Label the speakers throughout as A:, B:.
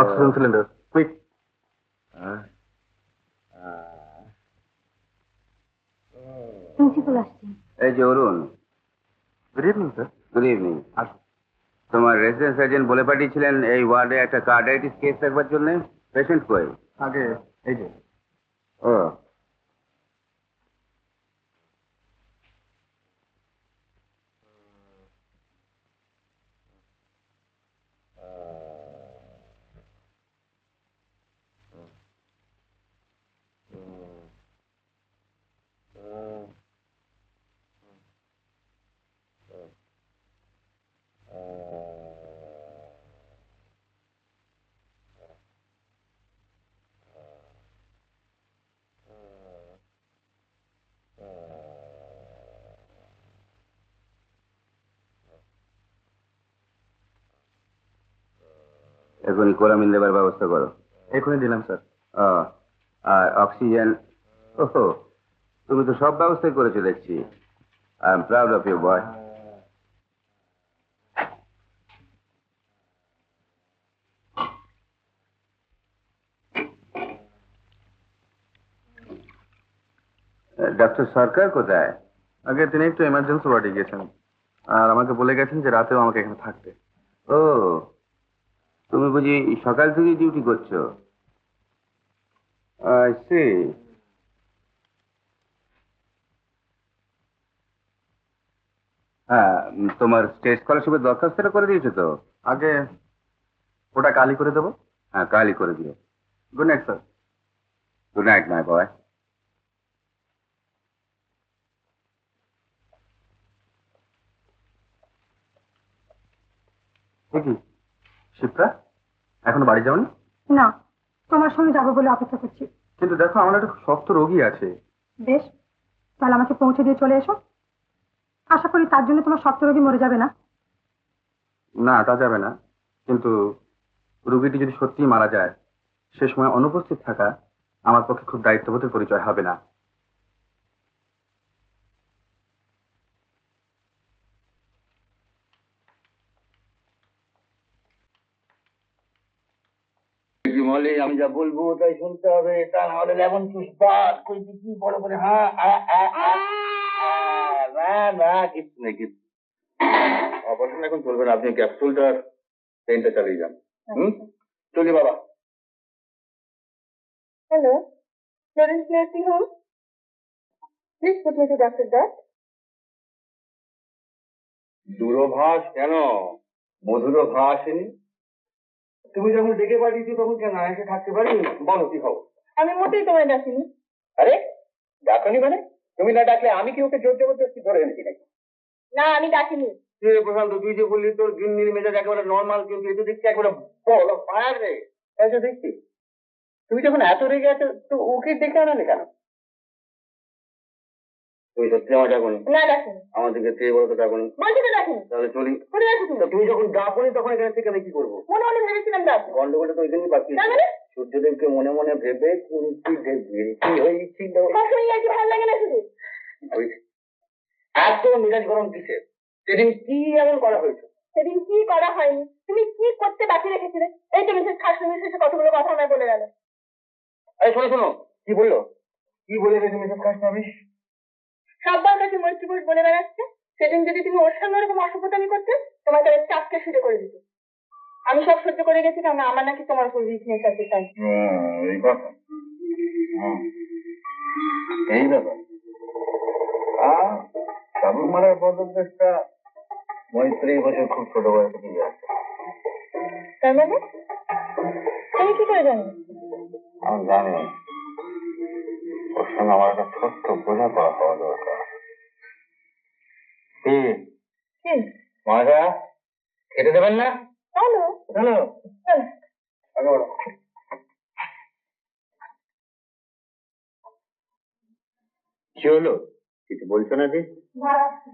A: Oxygen cylinder, quick.
B: Principal আসছেন।
C: এই যে Arun.
A: Good evening sir.
C: Good evening. তোমার রেসিডেন্স এজেন্ট বলে পাঠিয়েছিলেন এই ওয়ার্ডে একটা কার্ডাইটিস কেস রাখবার জন্য। পেশেন্ট কই?
A: আগে এই যে।
C: ও, এখনই কোলামিন দেবার ব্যবস্থা করো।
A: এখনই দিলাম স্যার।
C: আর অক্সিজেন। ওহো, তুমি তো সব ব্যবস্থাই করেছো দেখছি। I am proud of you boy. Doctor Sarkar কোথায়?
A: আগে তিনি একটু এমার্জেন্সি ওয়ার্ডে গিয়েছেন, আর আমাকে বলে গেছেন যে রাতেও আমাকে এখানে থাকতে।
C: ও, তুমি বুঝি সকাল থেকেই ডিউটি করছো? I see. হ্যাঁ, তোমার স্টেট স্কলারশিপের দরখাস্তটা করে দিয়েছো তো?
A: আগে ওটা কালই করে দেবো।
C: হ্যাঁ, কালই করে দিও।
A: Good night sir.
C: Good night my boy.
A: কি শিপ্রা, এখনো বাড়ি যাওনি?
B: না, তোমার সঙ্গে যাবো বলে অপেক্ষা করছি।
A: কিন্তু দেখো, আমার একটা শক্ত রোগী আছে।
B: বেশ, তাহলে আমাকে পৌঁছে দিয়ে চলে এসো। আশা করি তার জন্য তোমার শক্ত রোগী মরে যাবে না।
A: না, তা যাবে না, কিন্তু রোগীটি যদি সত্যিই মারা যায়, সে সময় অনুপস্থিত থাকা আমার পক্ষে খুব দায়িত্ববোধের পরিচয় হবে না।
D: মলে আমি যা বলবো তাই শুনতে হবে, তা নাহলে লেমন জুস বাদ কই কি বড় করে হ্যাঁ না না কিছু নেই কিছু। অপারেশন এখন চলবে না, আপনি ক্যাপসুলটা পেনটা চালিয়ে যান। চলি বাবা।
E: Hello, Florence Nursing Home. Please put me to Dr. Dutt.
D: দূরভাষ কেন, মধুরভাষ আসেনি? তুমি যখন ডেকে পাঠিয়েছো তখন কেন এসে থাকতে পারি? বলো কি খবর?
E: আমি মোটেই তোমায় ডাকিনি।
D: আরে ডাকনি মানে? তুমি না ডাকলে আমি কি ওকে জোর জবরদস্তি ধরে এনেছি নাকি?
E: না, আমি ডাকিনি।
D: প্রশান্ত, তুই যে বললি তোর গিন্নির মেজাজ একেবারে নর্মাল, কিন্তু এই তো দেখছি একেবারে বল ফায়ার রে। তাই তো দেখছি। তুমি যখন এত রেগে আছো তো ওকে ডেকে আনালে কেন? তুমি সত্যি আমার ডাকুনি?
E: না, ডাকিনি।
D: আমার দিকে চেয়ে বলো তো ডাকুনি?
E: বলছি তো ডাকিনি।
D: তাহলে চলি।
E: করে রাখো তুমি।
D: তুমি যখন ডাকুনি তখন এখানে থেকে আমি কি করবো?
E: মনে মনে ভেবেছিলাম ডাকবো।
D: গন্ডগোলটা তো ওই জন্যই পাচ্ছি।
E: না মানে?
D: সূর্যদেবকে মনে মনে ভেবে কুন্তি দেবীর কি হয়েছিল?
E: সবসময় আর কি ভালো লাগে না শুধু।
D: এত মেজাজ গরম কিসের? সেদিন কি এমন করা হয়েছে?
E: সেদিন কি করা হয়নি, তুমি কি করতে বাকি রেখেছিলে? এই তো মিসেস খাস মিসেস কতগুলো কথা আমায় বলে গেল।
D: আরে শোনো শোনো, কি বললো? কি বলে গেছে মিসেস খাসনবিশ?
E: সব্বার কাছে মৈত্রীপুরুষ বলে বেড়াচ্ছে, সেদিন যদি তুমি ওর সঙ্গে ওরকম অসভ্যতামি করতে, তোমার তাহলে চাপকে শুরু করে দিত। আমি সব সহ্য করে গেছি, কারণ আমার নাকি তোমার উপর উইকনেস আছে তাই।
D: এই কথা, এই ব্যাপার। চাবুক মারার পদক্ষেপটা মৈত্রী বছর খুব ছোট বয়সে দিয়ে আছে।
E: তার মানে তুমি কি করে জানো?
D: আমি জানি ওর সঙ্গে আমার একটা ছোট্ট বোঝাপড়া হওয়া দরকার। কি
E: কি
D: মজা? খেতে দেবেন না?
E: চলো
D: চলো
E: চলো।
D: আগে বলো। কি হলো? কিছু বলছো না যে?
E: ভাবছি।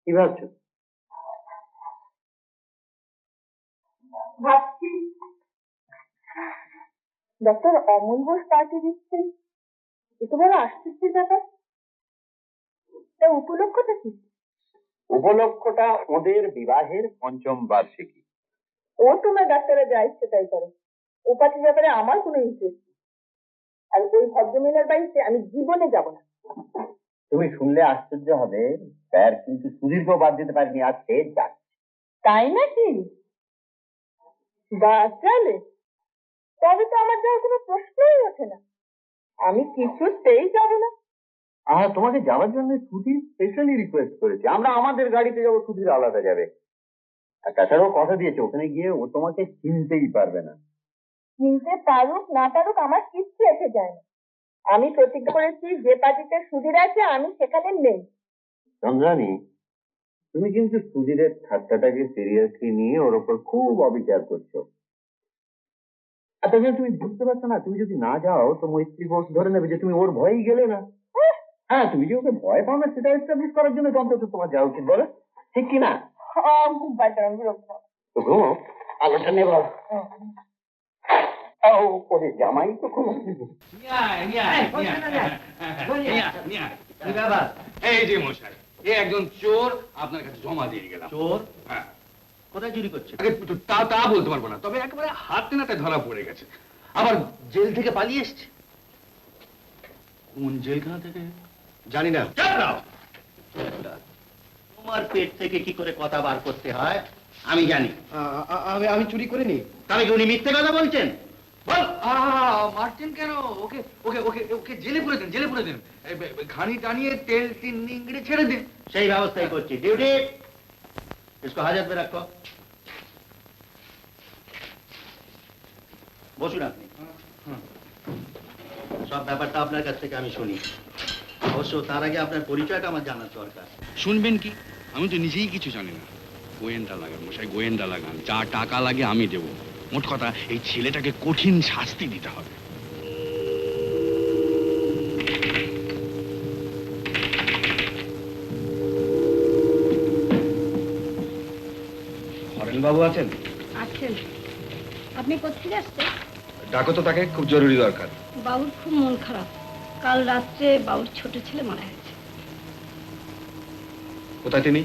D: কি ভাবছো?
E: ভাবছি ডক্টর অমল বোস পার্টি দিচ্ছেন, এ তো বড় আশ্চর্যের ব্যাপার। তা উপলক্ষটা কি?
D: উপলক্ষটা ওদের বিবাহের ৫ম বার্ষিকী।
E: ও তোমার ডাক্তারের যা ইচ্ছে তাই করে, ও পার্টির ব্যাপারে আমার কোনো ইন্টারেস্ট নেই। আর ওই ভদ্রমহিলার বাড়িতে আমি জীবনে যাব না।
D: তুমি শুনলে আশ্চর্য হবে, স্যার কিন্তু সুদীর্ঘ বাদ দিতে পারেনি, আজ সে যাচ্ছে।
E: তাই নাকি? বাচ্চালে তবে তো আমার যাওয়ার কোনো প্রশ্নই ওঠে না। আমি কিছুতেই যাব না।
D: তোমাকে যাওয়ার জন্য সুধীর স্পেশালি রিকোয়েস্ট করেছে। আমরা আমাদের গাড়িতে যাবো, সুধীর আলাদা যাবে। আর তাছাড়াও কথা দিয়েছে ওখানে গিয়ে ও তোমাকে চিনতেই পারবে না।
E: চিনতে পারুক না পারুক আমার কিচ্ছু এসে যায় না। আমি প্রতিজ্ঞা করেছি যে পার্টিতে সুধীর আছে আমি সেখানে নেই।
D: চন্দ্রানী, তুমি কিন্তু সুধীরের ঠাট্টাটাকে সিরিয়াসলি নিয়ে ওর ওপর খুব অবিচার করছো। আর তাছাড়া তুমি বুঝতে পারছো না, তুমি যদি না যাও তো মৈত্রী বোস ধরে নেবে যে তুমি ওর ভয়েই গেলে না। হ্যাঁ, তুমি যে ওকে ভয় পাও না সেটা এস্টাবলিশ করার জন্য অন্তত তোমার যাওয়া উচিত, বলো ঠিক কিনা?
E: খুব বাজে, আমি বিরক্ত।
D: তো ঘুমো, আলোটা নেব। ওরে জামাই তো খুব
F: এই যে মশাই, এ একজন চোর আপনার কাছে জমা দিয়ে গেলাম।
G: চোর?
F: হ্যাঁ।
G: কোথায় চুরি করছে?
F: আগে তা বলতে পারবো না, তবে একেবারে হাতে নাতে ধরা পড়ে গেছে।
G: আবার জেল থেকে পালিয়ে এসছে? কোন জেলখানা থেকে?
F: জানি না।
G: তোমার পেট থেকে কি করে কথা বার করতে হয় আমি জানি।
A: আমি চুরি করিনি।
G: তবে কি উনি মিথ্যে কথা বলছেন?
F: বল, মারছেন কেন? ওকে ওকে ওকে ওকে জেলে পুরে দেন, জেলে পুরে দেন। ঘানি টানিয়ে তেল তিন নিংড়ে ছেড়ে দিন।
G: সেই ব্যবস্থাই করছি। ডিউটি, इसको हाजत में रखो। বসুন আপনি। সব ব্যাপারটা আপনার কাছ থেকে আমি শুনি। অবশ্য তার আগে আপনার পরিচয়টা আমার জানার দরকার।
F: শুনবেন কি? আমি তো নিজেই কিছু জানি না। গোয়েন্দা লাগান মশাই, গোয়েন্দা লাগান। যা টাকা লাগে আমি দেব। মোট কথা, এই ছেলেটাকে কঠিন শাস্তি দিতে হবে। হরেন বাবু আছেন?
B: আছেন। আপনি কোথায় আসছেন?
F: ডাকো তো তাকে, খুব জরুরি দরকার।
B: বাবুর খুব মন খারাপ। কাল রাত্রে বাবুর ছোট ছেলে মারা গেছে।
F: কোথায় তিনি?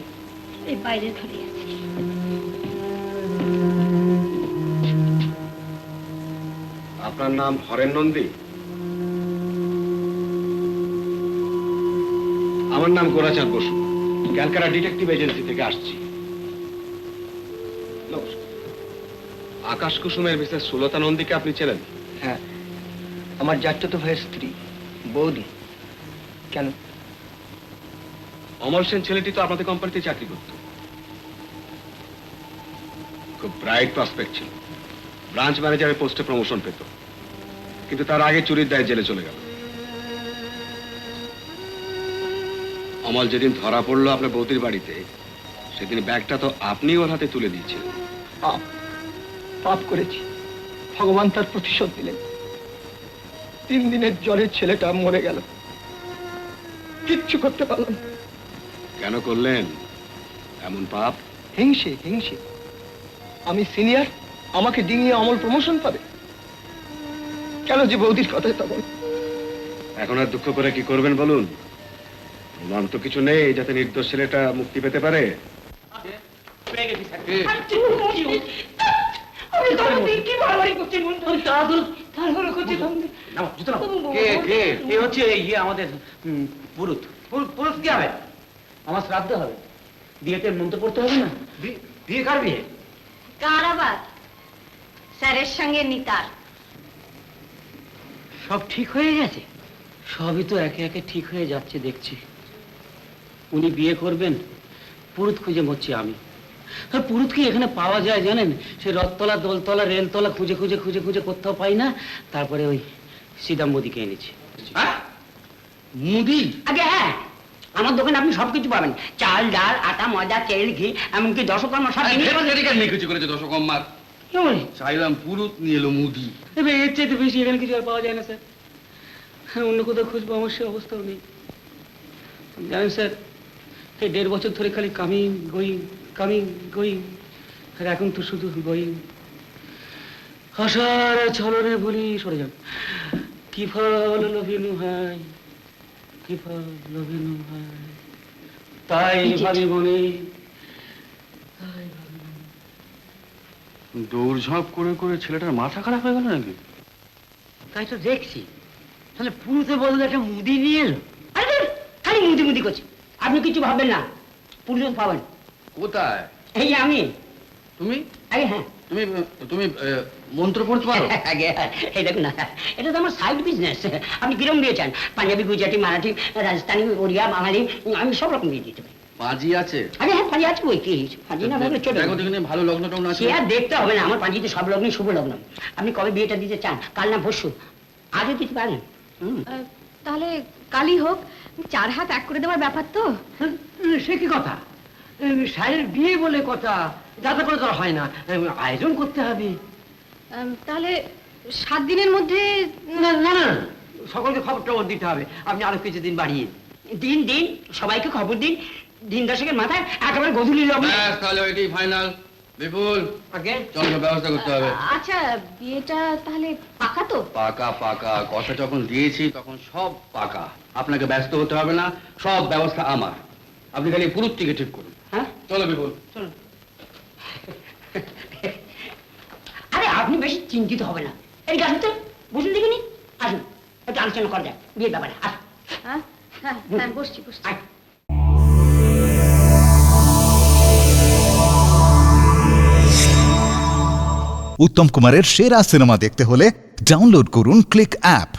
B: এই বাইরের ঘরে আছে।
F: আপনার নাম হরেন নন্দী? আমার নাম গোরাচাঁদ বসু, ক্যালকাটা ডিটেকটিভ এজেন্সি থেকে আসছি। আকাশ কুসুমের মিসেস সুলতা নন্দীকে আপনি চেনেন?
H: হ্যাঁ, আমার জ্যাঠাতো ভাইয়ের স্ত্রী, বৌদি। কেন?
F: অমল সেন ছেলেটি তো আপনাদের কোম্পানিতে চাকরি করত। খুব ব্রাইট প্রসপেক্ট ছিল, ব্রাঞ্চ ম্যানেজারের পোস্টে প্রমোশন পেত, কিন্তু তার আগে চুরির দায়ে জেলে চলে গেল। অমল যেদিন ধরা পড়লো আপনার বৌদির বাড়িতে, সেদিন ব্যাগটা তো আপনি ওর হাতে তুলে দিয়েছিলেন।
H: পাপ পাপ করেছি, ভগবান তার প্রতিশোধ দিলেন। 3 দিনের জ্বরে ছেলেটা মরে গেল, কিচ্ছু করতে পারলাম না।
F: কেন করলেন এমন পাপ?
H: হিংসে হিংসে। আমি সিনিয়র, আমাকে ডিঙিয়ে অমল প্রমোশন পাবে? কেন যে বৌদির কথায় তখন?
F: এখন আর দুঃখ করে কি করবেন বলুন? প্রমাণ তো কিছু নেই যাতে নির্দোষ ছেলেটা মুক্তি পেতে পারে।
G: কে হচ্ছে? ইয়ে আমাদের পুরুত। পুরুত কি হবে? আমার শ্রাদ্ধ হবে, বিয়েতে মন্ত্র পড়তে হবে না? বিয়ে কার বিয়ে?
B: কার আবার? স্যারের সঙ্গে নিতার।
G: সব ঠিক হয়ে গেছে? সবই তো একে একে ঠিক হয়ে যাচ্ছে দেখছি। উনি বিয়ে করবেন, পুরুত খুঁজে মরছি আমি। আর পুরুত কি এখানে পাওয়া যায় জানেন? সে রথতলা, দোলতলা, রেলতলা খুঁজে খুঁজে খুঁজে খুঁজে কোথাও পাই না। তারপরে ওই সিদাম মুদিকে এনেছি। মুদি? আগে হ্যাঁ, আমার দোকানে আপনি সবকিছু পাবেন, চাল ডাল আটা ময়দা তেল ঘি এমনকি দশকর্মা সব জিনিস।
F: নিয়ে কিছু করেছে দশকর্মার,
G: কি বলি?
F: চাইলাম পুরুত নিয়ে এলো মুদি।
G: এবার এর চাইতে বেশি এখানে কিছু আর পাওয়া যায় না স্যার। হ্যাঁ, অন্য কোথাও খুঁজবো, আমার সে অবস্থাও নেই। জানেন স্যার, এই 1.5 বছর ধরে খালি কামিং গোয়িং, আর এখন তো শুধু গোয়িং। আশার ছলনে বলি সরে যান, কি ফল লভিনু হাই, কি ফল লভিনু হাই, তাই ভাবি মনে, তাই ভাবি মনে।
F: দৌড়ঝাঁপ করে করে ছেলেটার মাথা খারাপ হয়ে গেল নাকি?
G: তাই তো দেখছি। তাহলে পুরুতে বললো একটা মুদি নিয়ে এলো। আরে খালি মুদি করছে, আপনি কিছু ভাববেন না, পুরুষ পাবেন।
F: কোথায়?
G: এই আমি।
F: তুমি?
G: আরে হ্যাঁ,
F: তুমি তুমি মন্ত্র পড়তে পারো?
G: আগে এই দেখুন না, এটা তো আমার সাইড বিজনেস। আপনি কিরম দিয়ে চান? পাঞ্জাবি, গুজরাটি, মারাঠি, রাজস্থানি, ওড়িয়া, বাঙালি, আমি সব রকম দিয়ে দিতে পারি।
F: পাঁজি আছে?
G: আরে হ্যাঁ, পাঁজি আছে, ওই কি পাঁজি না বলে ছোট।
F: দেখো দেখি ভালো লগ্ন টগ্ন আছে?
G: সে আর দেখতে হবে না, আমার পাঁজিতে সব লগ্নই শুভ লগ্ন। আপনি কবে বিয়েটা দিতে চান? কাল না পরশু? আজও দিতে পারেন।
B: তাহলে কালই হোক, 4 হাত এক করে দেওয়ার ব্যাপার তো।
G: সে কি কথা? সাহের বিয়ে বলে কথা, যাতে করে তো হয় না, আয়োজন করতে হবে।
B: তাহলে 7 দিনের মধ্যে।
G: না না না, সকলকে খবর টবর দিতে হবে। আপনি আরো কিছুদিন বাড়িয়ে দিন, সবাইকে খবর দিন। দিন 10-এর মাথায় একেবারে গধূলি লগ্ন।
F: তাহলে এটাই ফাইনাল। বিপুল,
G: ওকে,
F: চলো ব্যবস্থা করতে হবে।
B: আচ্ছা, বিয়েটা তাহলে পাকা তো?
F: পাকা পাকা, কথা যখন দিয়েছি তখন সব পাকা। আপনাকে ব্যস্ত হতে হবে না, সব ব্যবস্থা আমার। আপনি খালি পুরুত থেকে ঠিক করুন।
G: হ্যাঁ
F: চলো বিপুল,
G: চলুন। আরে আপনি বেশি চিন্তিত হবে না, এই আসুন তো, বুঝুন দেখিনি, আসুন একটু আলোচনা করা যায় বিয়ের ব্যাপারে। আসুন।
B: হ্যাঁ হ্যাঁ হ্যাঁ, বসছি।
G: আয়।
I: উত্তম কুমারের সেরা সিনেমা দেখতে হলে ডাউনলোড করুন ক্লিক অ্যাপ।